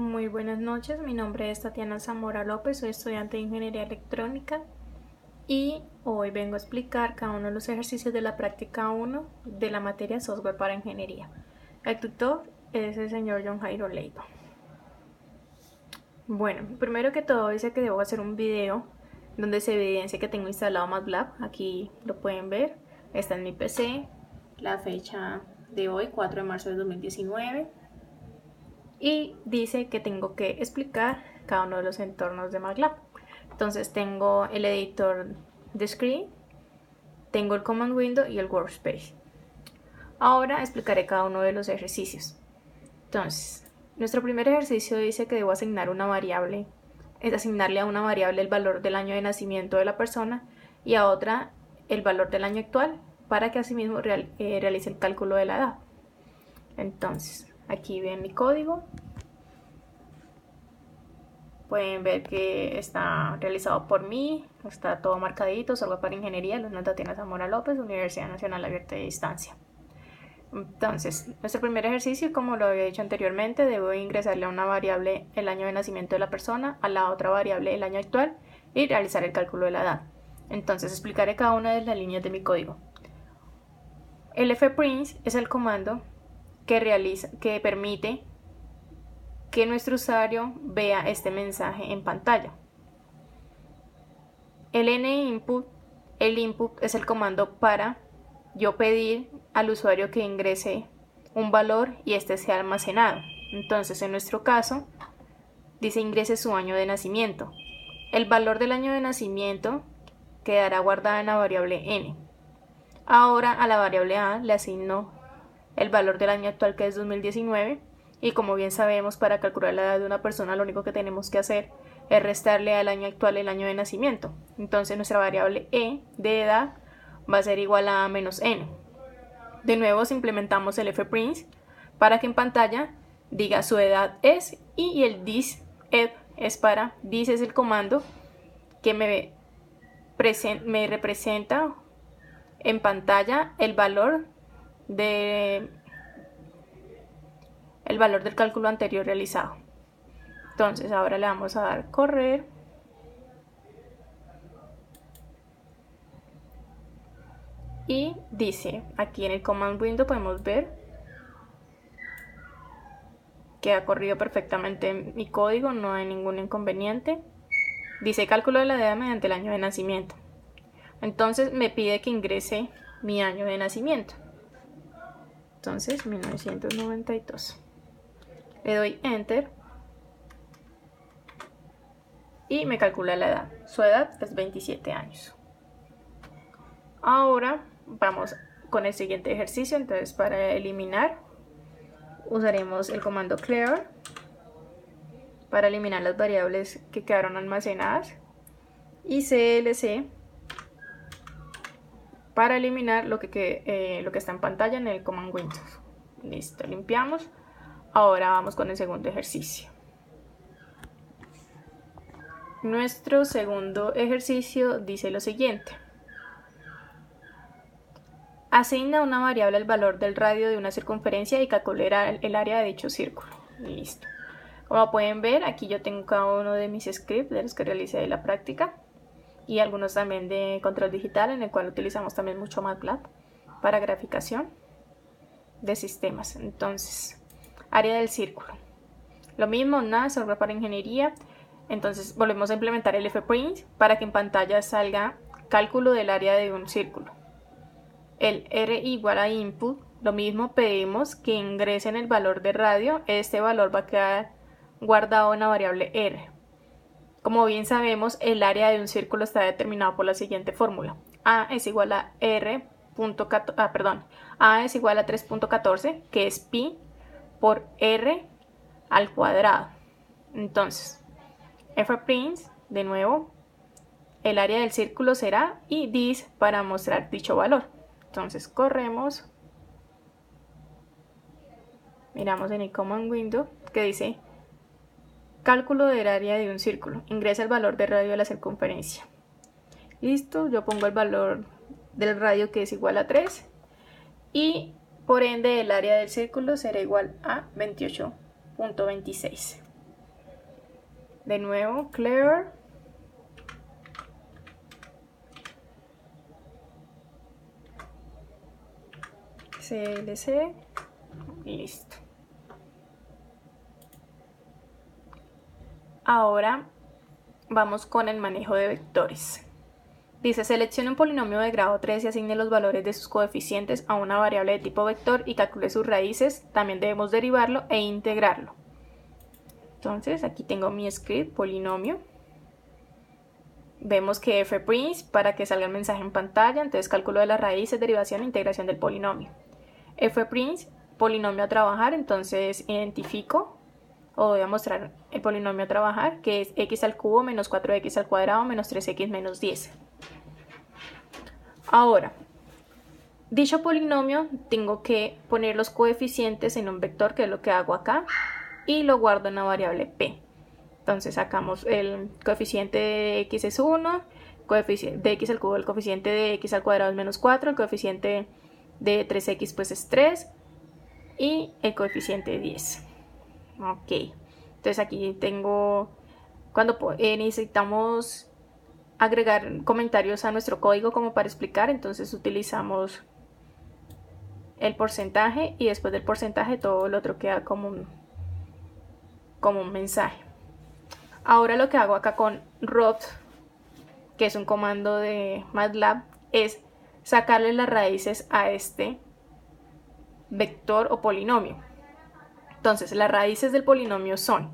Muy buenas noches, mi nombre es Tatiana Zamora López, soy estudiante de Ingeniería Electrónica y hoy vengo a explicar cada uno de los ejercicios de la práctica 1 de la materia Software para Ingeniería. El tutor es el señor John Jairo Leiva. Bueno, primero que todo dice que debo hacer un video donde se evidencia que tengo instalado MATLAB. Aquí lo pueden ver, está en mi PC, la fecha de hoy, 4 de marzo de 2019. Y dice que tengo que explicar cada uno de los entornos de MATLAB. Entonces tengo el editor de screen, tengo el command window y el workspace. Ahora explicaré cada uno de los ejercicios. Entonces, nuestro primer ejercicio dice que debo asignar una variable, es asignarle a una variable el valor del año de nacimiento de la persona y a otra el valor del año actual para que asimismo realice el cálculo de la edad. Entonces, aquí ven mi código. Pueden ver que está realizado por mí, está todo marcadito, Software para Ingeniería, alumna Tatiana Zamora López, Universidad Nacional Abierta de Distancia. Entonces, nuestro primer ejercicio, como lo había dicho anteriormente, debo ingresarle a una variable el año de nacimiento de la persona, a la otra variable el año actual y realizar el cálculo de la edad. Entonces, explicaré cada una de las líneas de mi código. El fprint es el comando que permite que nuestro usuario vea este mensaje en pantalla. El ninput, el input es el comando para yo pedir al usuario que ingrese un valor y este sea almacenado. Entonces, en nuestro caso, dice ingrese su año de nacimiento. El valor del año de nacimiento quedará guardado en la variable n. Ahora a la variable a le asigno el valor del año actual, que es 2019, y como bien sabemos, para calcular la edad de una persona lo único que tenemos que hacer es restarle al año actual el año de nacimiento. Entonces nuestra variable e de edad va a ser igual a menos n. De nuevo implementamos el fprint para que en pantalla diga su edad es, y el this es para, this es el comando que me representa en pantalla el valor del cálculo anterior realizado. Entonces ahora le vamos a dar correr y dice, aquí en el command window podemos ver que ha corrido perfectamente mi código, no hay ningún inconveniente. Dice cálculo de la edad mediante el año de nacimiento. Entonces me pide que ingrese mi año de nacimiento. Entonces 1992. Le doy enter y me calcula la edad. Su edad es 27 años. Ahora vamos con el siguiente ejercicio. Entonces, para eliminar usaremos el comando clear para eliminar las variables que quedaron almacenadas y clc para eliminar lo que está en pantalla en el command window. Listo, limpiamos. Ahora vamos con el segundo ejercicio. Nuestro segundo ejercicio dice lo siguiente. Asigna una variable el valor del radio de una circunferencia y calcula el área de dicho círculo. Listo. Como pueden ver, aquí yo tengo cada uno de mis scripts de los que realicé de la práctica y algunos también de control digital, en el cual utilizamos también mucho MATLAB para graficación de sistemas. Entonces, área del círculo. Lo mismo, nada, software para ingeniería. Entonces volvemos a implementar el fprint para que en pantalla salga cálculo del área de un círculo. El r igual a input, lo mismo, pedimos que ingresen el valor de radio. Este valor va a quedar guardado en la variable r. Como bien sabemos, el área de un círculo está determinado por la siguiente fórmula. A es igual a A es igual a 3.14, que es pi por r al cuadrado. Entonces, fprint, de nuevo, el área del círculo será y this para mostrar dicho valor. Entonces corremos, miramos en el command window que dice cálculo del área de un círculo, ingresa el valor de radio de la circunferencia. Listo, yo pongo el valor del radio, que es igual a 3, y por ende el área del círculo será igual a 28.26. De nuevo, clear. CLC. Listo. Ahora vamos con el manejo de vectores. Dice, seleccione un polinomio de grado 3 y asigne los valores de sus coeficientes a una variable de tipo vector y calcule sus raíces. También debemos derivarlo e integrarlo. Entonces, aquí tengo mi script, polinomio. Vemos que fprint para que salga el mensaje en pantalla. Entonces, cálculo de las raíces, derivación e integración del polinomio. Fprint, polinomio a trabajar. Entonces, identifico o voy a mostrar el polinomio a trabajar, que es x al cubo menos 4x al cuadrado menos 3x menos 10. Ahora, dicho polinomio tengo que poner los coeficientes en un vector, que es lo que hago acá, y lo guardo en la variable p. Entonces sacamos el coeficiente de x es 1, coeficiente de x al cubo, el coeficiente de x al cuadrado es menos 4, el coeficiente de 3x pues es 3 y el coeficiente de 10. Ok, entonces aquí tengo, cuando necesitamos agregar comentarios a nuestro código como para explicar, entonces utilizamos el porcentaje y después del porcentaje todo lo otro queda como un mensaje. Ahora lo que hago acá con root, que es un comando de MATLAB, es sacarle las raíces a este vector o polinomio. Entonces, las raíces del polinomio son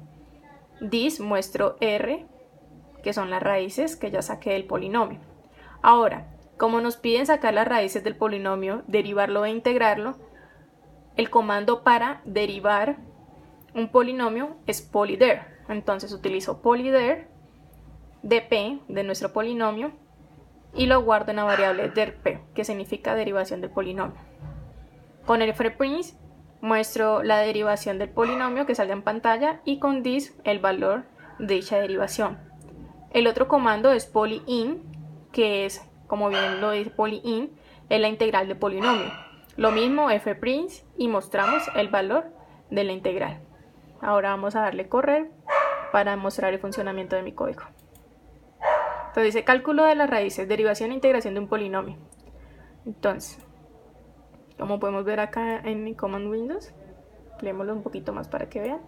this, muestro r, que son las raíces que ya saqué del polinomio. Ahora, como nos piden sacar las raíces del polinomio, derivarlo e integrarlo, el comando para derivar un polinomio es polyder. Entonces utilizo polyder de p, de nuestro polinomio, y lo guardo en la variable derp, que significa derivación del polinomio. Con el fprint muestro la derivación del polinomio que salga en pantalla y con this el valor de dicha derivación. El otro comando es polyin, que es, como bien lo dice polyin, es la integral del polinomio. Lo mismo fprint y mostramos el valor de la integral. Ahora vamos a darle correr para mostrar el funcionamiento de mi código. Entonces dice cálculo de las raíces, derivación e integración de un polinomio. Entonces, como podemos ver acá en mi Command Windows, leémoslo un poquito más para que vean.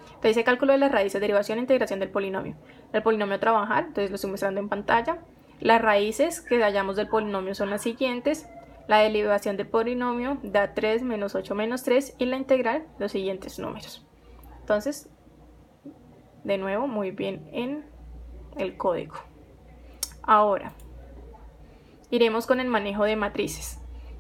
Entonces dice cálculo de las raíces, derivación e integración del polinomio. El polinomio a trabajar, entonces lo estoy mostrando en pantalla. Las raíces que hallamos del polinomio son las siguientes. La derivación del polinomio da 3 menos 8 menos 3 y la integral los siguientes números. Entonces, de nuevo, muy bien en el código. Ahora, iremos con el manejo de matrices.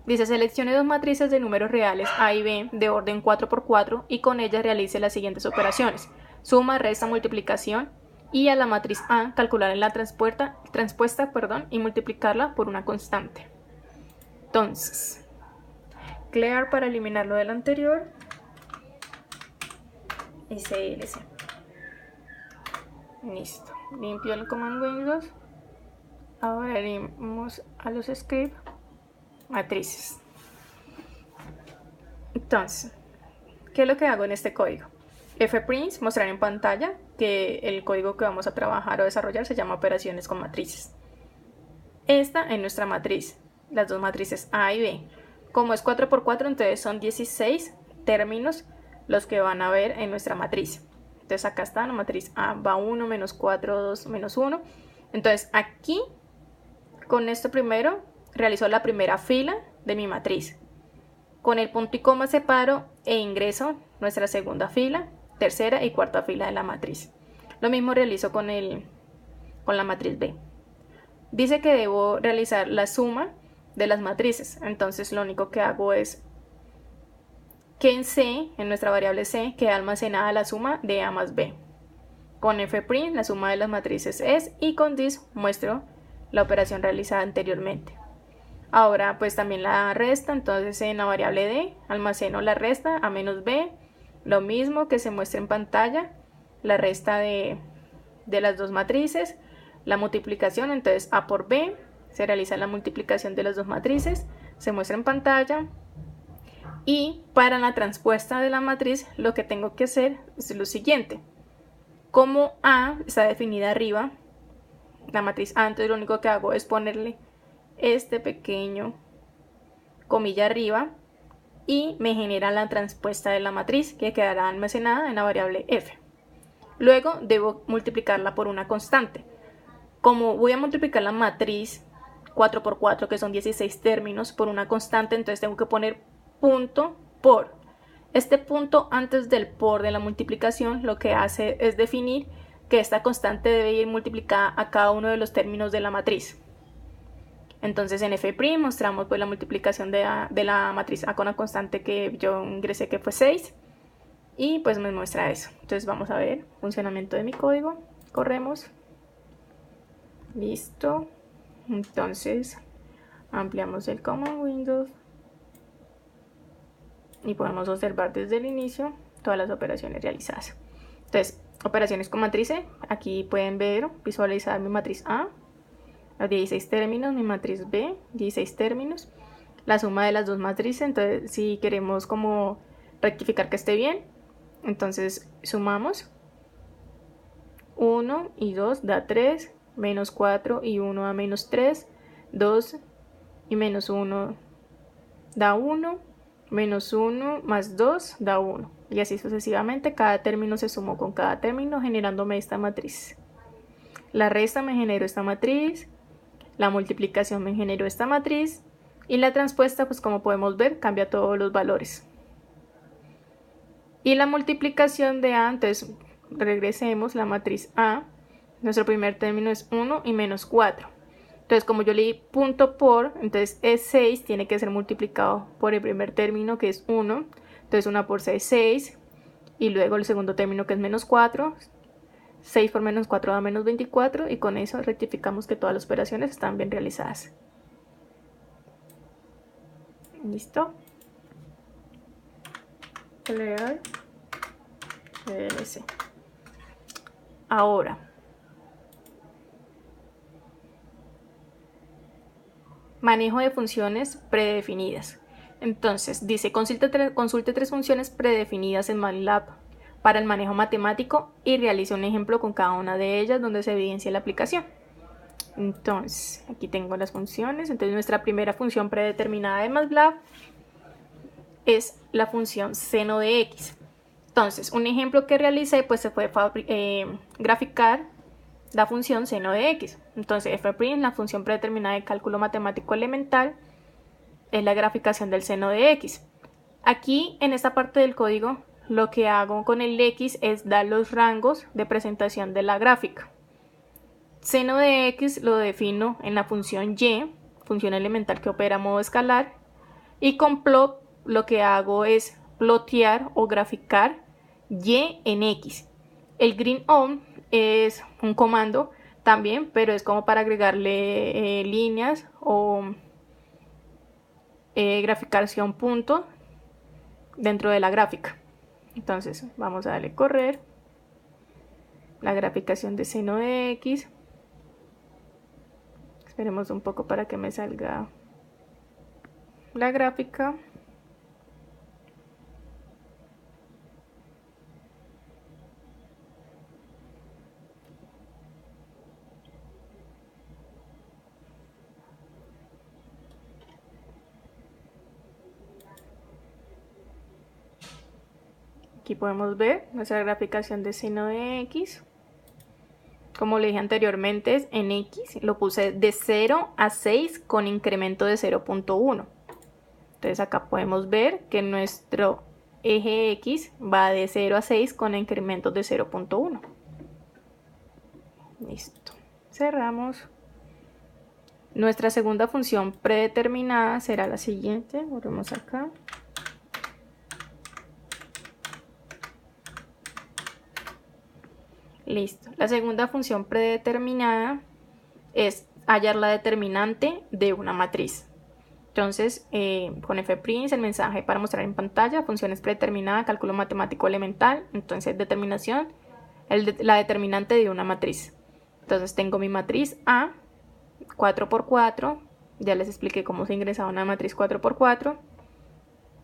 Dice, seleccione dos matrices de números reales A y B de orden 4×4 y con ellas realice las siguientes operaciones. Suma, resta, multiplicación y a la matriz A calcular en la transpuesta y multiplicarla por una constante. Entonces, clear para eliminar lo del anterior y CLC. Listo. Limpio el Command Windows. Ahora iremos a los scripts. Matrices. Entonces, ¿qué es lo que hago en este código? Fprint, mostrar en pantalla que el código que vamos a trabajar o desarrollar se llama operaciones con matrices. Esta es nuestra matriz, las dos matrices A y B. Como es 4×4, entonces son 16 términos los que van a ver en nuestra matriz. Entonces acá está la matriz A, va 1, menos 4, 2, menos 1. Entonces aquí, con esto primero, realizo la primera fila de mi matriz. Con el punto y coma separo e ingreso nuestra segunda fila, tercera y cuarta fila de la matriz. Lo mismo realizo con la matriz B. Dice que debo realizar la suma de las matrices. Entonces lo único que hago es que en C, en nuestra variable C, queda almacenada la suma de A más B. Con fprint la suma de las matrices es y con this muestro la operación realizada anteriormente. Ahora pues también la resta, entonces en la variable D almaceno la resta A menos B, lo mismo que se muestra en pantalla, la resta de las dos matrices, la multiplicación, entonces A por B, se realiza la multiplicación de las dos matrices, se muestra en pantalla y para la transpuesta de la matriz lo que tengo que hacer es lo siguiente. Como A está definida arriba, la matriz A, entonces lo único que hago es ponerle este pequeño comilla arriba y me genera la transpuesta de la matriz que quedará almacenada en la variable f. Luego debo multiplicarla por una constante. Como voy a multiplicar la matriz 4 por 4, que son 16 términos, por una constante, entonces tengo que poner punto por. Este punto antes del por de la multiplicación lo que hace es definir que esta constante debe ir multiplicada a cada uno de los términos de la matriz. Entonces en f' mostramos pues la multiplicación de la matriz A con la constante que yo ingresé, que fue 6, y pues me muestra eso. Entonces vamos a ver funcionamiento de mi código. Corremos. Listo. Entonces ampliamos el Command Windows y podemos observar desde el inicio todas las operaciones realizadas. Entonces, operaciones con matriz E. Aquí pueden ver, visualizar mi matriz A, los 16 términos, mi matriz B, 16 términos, la suma de las dos matrices. Entonces, si queremos como rectificar que esté bien, entonces sumamos 1 y 2 da 3, menos 4 y 1 da menos 3, 2 y menos 1 da 1, menos 1 más 2 da 1, y así sucesivamente. Cada término se sumó con cada término generándome esta matriz. La resta me generó esta matriz, la multiplicación me generó esta matriz, y la transpuesta, pues como podemos ver, cambia todos los valores. Y la multiplicación de A, entonces regresemos, la matriz A, nuestro primer término es 1 y menos 4. Entonces, como yo le di punto por, entonces es 6, tiene que ser multiplicado por el primer término, que es 1. Entonces 1 por 6, 6. Y luego el segundo término, que es menos 4. 6 por menos 4 da menos 24. Y con eso rectificamos que todas las operaciones están bien realizadas. ¿Listo? Clear. VLC. Ahora, manejo de funciones predefinidas. Entonces dice, consulte tres funciones predefinidas en MATLAB para el manejo matemático y realice un ejemplo con cada una de ellas donde se evidencie la aplicación. Entonces aquí tengo las funciones. Entonces nuestra primera función predeterminada de MATLAB es la función seno de x. Entonces un ejemplo que realicé, pues se puede graficar la función seno de x. Entonces f', la función predeterminada de cálculo matemático elemental, es la graficación del seno de x. Aquí en esta parte del código lo que hago con el x es dar los rangos de presentación de la gráfica. Seno de x lo defino en la función y, función elemental que opera a modo escalar, y con plot lo que hago es plotear o graficar y en x. El green on es un comando también, pero es como para agregarle líneas o graficación punto dentro de la gráfica. Entonces vamos a darle correr la graficación de seno de x. Esperemos un poco para que me salga la gráfica. Aquí podemos ver nuestra graficación de seno de x. Como le dije anteriormente, en x lo puse de 0 a 6 con incremento de 0.1. Entonces acá podemos ver que nuestro eje x va de 0 a 6 con incrementos de 0.1. Listo. Cerramos. Nuestra segunda función predeterminada será la siguiente. Volvemos acá. Listo. La segunda función predeterminada es hallar la determinante de una matriz. Entonces, con fprint el mensaje para mostrar en pantalla, funciones predeterminadas, cálculo matemático elemental. Entonces, determinación, la determinante de una matriz. Entonces, tengo mi matriz A, 4×4. Ya les expliqué cómo se ingresaba una matriz 4×4.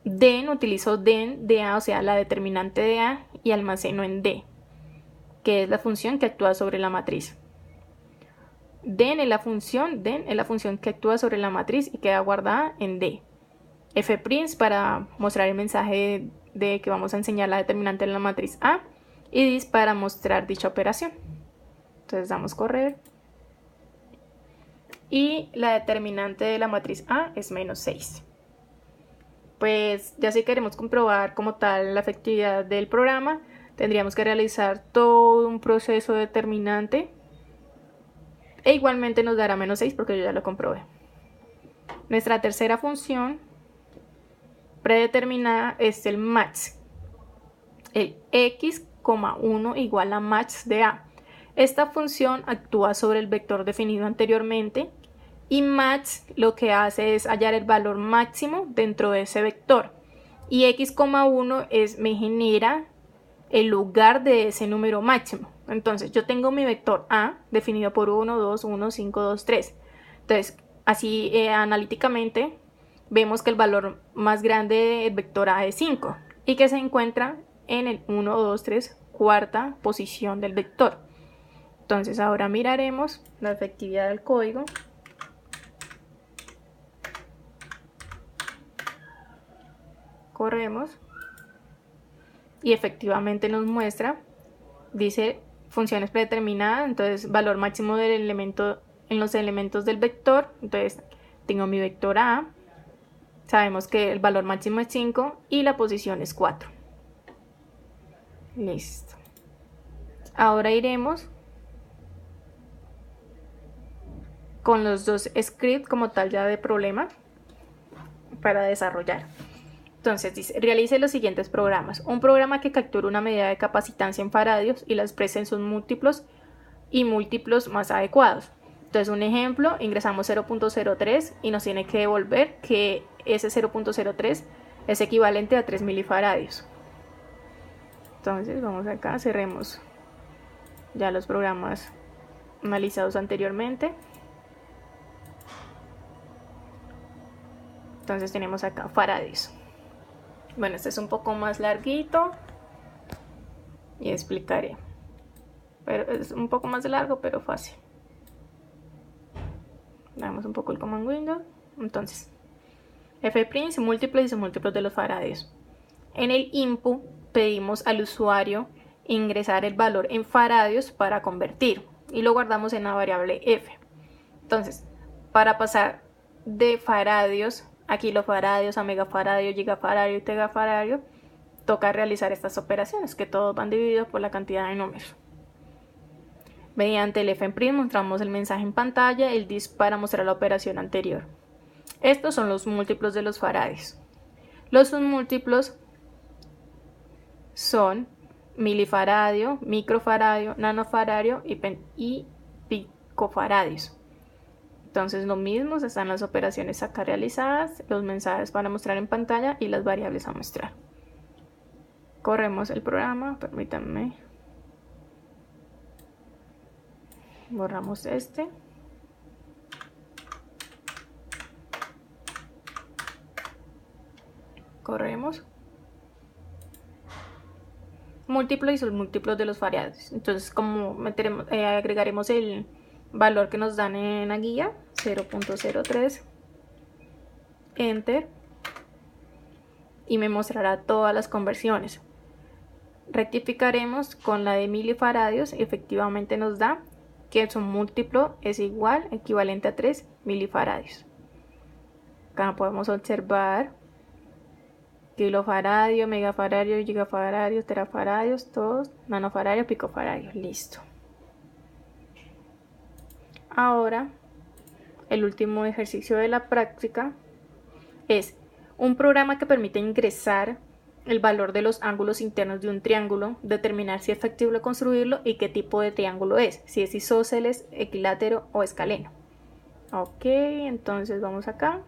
Den, utilizo den de A, o sea, la determinante de A, y almaceno en D, que es la función que actúa sobre la matriz. Den es la función que actúa sobre la matriz y queda guardada en D. Fprint para mostrar el mensaje de que vamos a enseñar la determinante de la matriz A, y dis para mostrar dicha operación. Entonces damos correr y la determinante de la matriz A es menos 6. Pues ya si queremos comprobar como tal la efectividad del programa, tendríamos que realizar todo un proceso determinante e igualmente nos dará menos 6 porque yo ya lo comprobé. Nuestra tercera función predeterminada es el match. El x,1 igual a match de A. Esta función actúa sobre el vector definido anteriormente y match lo que hace es hallar el valor máximo dentro de ese vector. Y x,1 me genera el lugar de ese número máximo. Entonces yo tengo mi vector A definido por 1, 2, 1, 5, 2, 3. Entonces así analíticamente vemos que el valor más grande del vector A es 5 y que se encuentra en el 1, 2, 3, cuarta posición del vector. Entonces ahora miraremos la efectividad del código. Corremos y efectivamente nos muestra, dice funciones predeterminadas, entonces valor máximo del elemento en los elementos del vector. Entonces tengo mi vector A, sabemos que el valor máximo es 5 y la posición es 4. Listo. Ahora iremos con los dos scripts como tal ya de problema para desarrollar. Entonces dice, realice los siguientes programas. Un programa que capture una medida de capacitancia en faradios y la exprese en sus múltiplos y múltiplos más adecuados. Entonces un ejemplo, ingresamos 0.03 y nos tiene que devolver que ese 0.03 es equivalente a 3 milifaradios. Entonces vamos acá, cerremos ya los programas analizados anteriormente. Entonces tenemos acá faradios. Bueno, este es un poco más larguito y explicaré. Pero es un poco más largo, pero fácil. Damos un poco el command window. Entonces, fprint múltiplos y submúltiplos de los faradios. En el input pedimos al usuario ingresar el valor en faradios para convertir y lo guardamos en la variable f. Entonces, para pasar de faradios a kilofaradios, a megafaradio, gigafaradio y tegafaradio, toca realizar estas operaciones que todos van divididos por la cantidad de números. Mediante el fprint mostramos el mensaje en pantalla, el dis para mostrar la operación anterior. Estos son los múltiplos de los faradios. Los submúltiplos son milifaradio, microfaradio, nanofaradio y picofaradios. Entonces lo mismo, están las operaciones acá realizadas, los mensajes para mostrar en pantalla y las variables a mostrar. Corremos el programa, permítanme. Borramos este. Corremos. Múltiplos y submúltiplos de los faradios. Entonces como agregaremos el valor que nos dan en la guía, 0.03, enter, y me mostrará todas las conversiones. Rectificaremos con la de milifaradios y efectivamente nos da que su múltiplo es equivalente a 3 milifaradios. Acá podemos observar kilofaradio, megafaradio, gigafaradio, terafaradios, todos, nanofaradio, picofaradio, listo. Ahora, el último ejercicio de la práctica es un programa que permite ingresar el valor de los ángulos internos de un triángulo, determinar si es factible construirlo y qué tipo de triángulo es, si es isósceles, equilátero o escaleno. Ok, entonces vamos acá.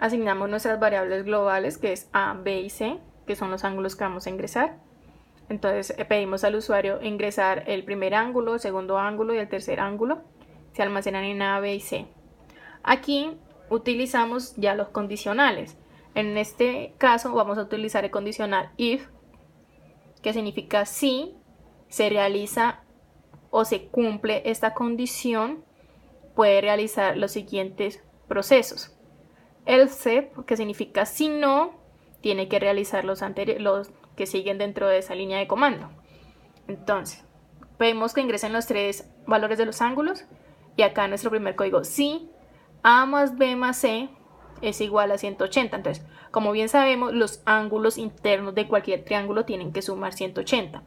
Asignamos nuestras variables globales, que es A, B y C, que son los ángulos que vamos a ingresar. Entonces pedimos al usuario ingresar el primer ángulo, el segundo ángulo y el tercer ángulo. se almacenan en A, B y C. Aquí utilizamos ya los condicionales. En este caso vamos a utilizar el condicional if, que significa si se realiza o se cumple esta condición, puede realizar los siguientes procesos. Else, que significa si no, tiene que realizar los que siguen dentro de esa línea de comando. Entonces, vemos que ingresan los tres valores de los ángulos y acá nuestro primer código, si A más B más C es igual a 180. Entonces, como bien sabemos, los ángulos internos de cualquier triángulo tienen que sumar 180.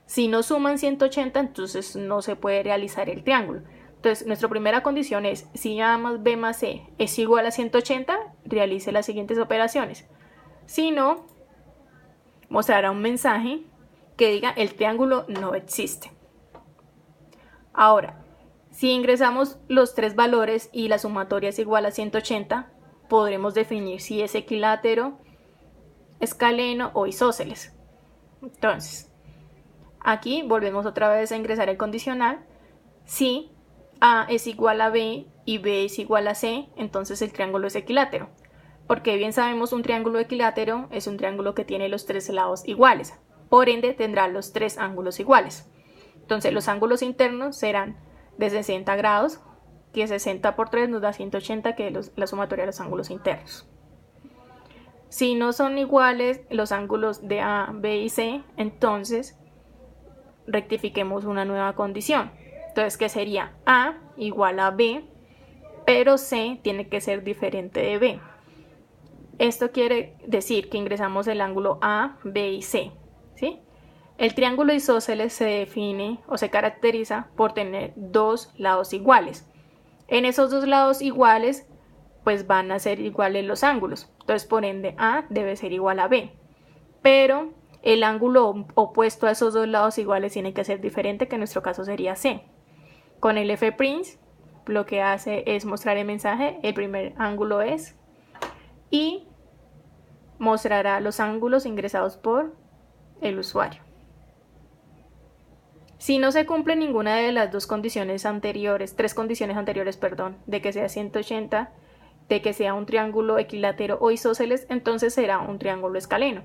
Si no suman 180, entonces no se puede realizar el triángulo. Entonces, nuestra primera condición es, si A más B más C es igual a 180, realice las siguientes operaciones. Si no, mostrará un mensaje que diga el triángulo no existe. Ahora, si ingresamos los tres valores y la sumatoria es igual a 180, podremos definir si es equilátero, escaleno o isósceles. Entonces, aquí volvemos otra vez a ingresar el condicional. Si A es igual a B y B es igual a C, entonces el triángulo es equilátero. Porque bien sabemos, un triángulo equilátero es un triángulo que tiene los tres lados iguales. Por ende, tendrá los tres ángulos iguales. Entonces, los ángulos internos serán de 60 grados, que 60 por 3 nos da 180, que es la sumatoria de los ángulos internos. Si no son iguales los ángulos de A, B y C, entonces rectifiquemos una nueva condición. Entonces, ¿qué sería? A igual a B, pero C tiene que ser diferente de B. Esto quiere decir que ingresamos el ángulo A, B y C, ¿sí? El triángulo isósceles se define o se caracteriza por tener dos lados iguales. En esos dos lados iguales, pues van a ser iguales los ángulos. Entonces, por ende, A debe ser igual a B. Pero el ángulo opuesto a esos dos lados iguales tiene que ser diferente, que en nuestro caso sería C. Con el fprint, lo que hace es mostrar el mensaje, el primer ángulo es, y mostrará los ángulos ingresados por el usuario. Si no se cumple ninguna de las dos condiciones anteriores, tres condiciones anteriores, perdón, de que sea 180, de que sea un triángulo equilátero o isósceles, entonces será un triángulo escaleno.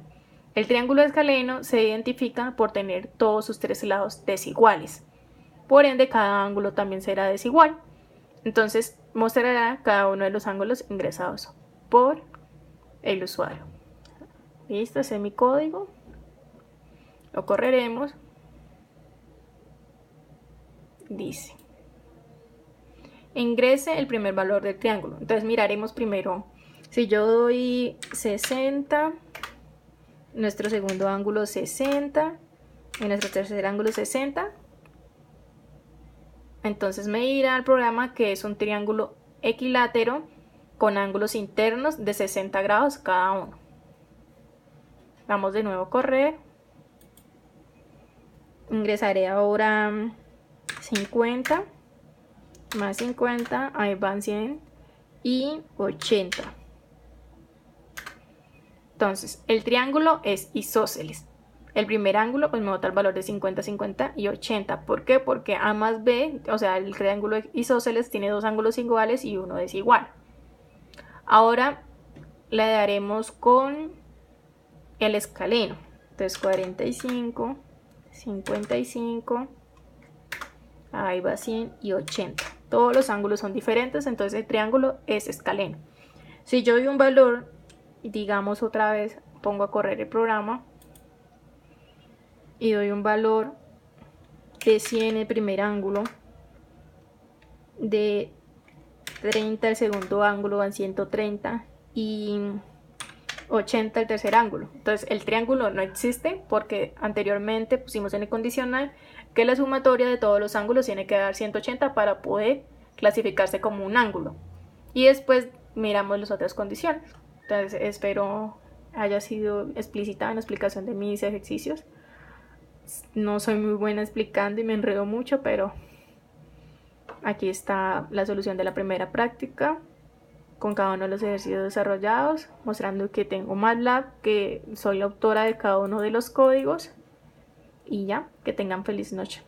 El triángulo escaleno se identifica por tener todos sus tres lados desiguales. Por ende, cada ángulo también será desigual. Entonces, mostrará cada uno de los ángulos ingresados por el usuario. Listo, ese es mi código. Lo correremos. Dice, ingrese el primer valor del triángulo. Entonces miraremos primero, si yo doy 60, nuestro segundo ángulo 60 y nuestro tercer ángulo 60, entonces me dirá el programa que es un triángulo equilátero con ángulos internos de 60 grados cada uno. Vamos de nuevo a correr. Ingresaré ahora 50 más 50, ahí van 100 y 80. Entonces, el triángulo es isósceles. El primer ángulo pues me bota el valor de 50, 50 y 80. ¿Por qué? Porque A más B, o sea, el triángulo isósceles tiene dos ángulos iguales y uno desigual. Ahora le daremos con el escaleno. Entonces 45, 55, ahí va 100 y 80. Todos los ángulos son diferentes, entonces el triángulo es escaleno. Si yo doy un valor, digamos otra vez, pongo a correr el programa y doy un valor de 100 el primer ángulo, de 30 el segundo ángulo, van 130 y 80 el tercer ángulo. Entonces el triángulo no existe porque anteriormente pusimos en el condicional que la sumatoria de todos los ángulos tiene que dar 180 para poder clasificarse como un ángulo. Y después miramos las otras condiciones. Entonces espero haya sido explícita en la explicación de mis ejercicios. No soy muy buena explicando y me enredo mucho, pero aquí está la solución de la primera práctica con cada uno de los ejercicios desarrollados, mostrando que tengo MATLAB, que soy la autora de cada uno de los códigos. Y ya, que tengan feliz noche.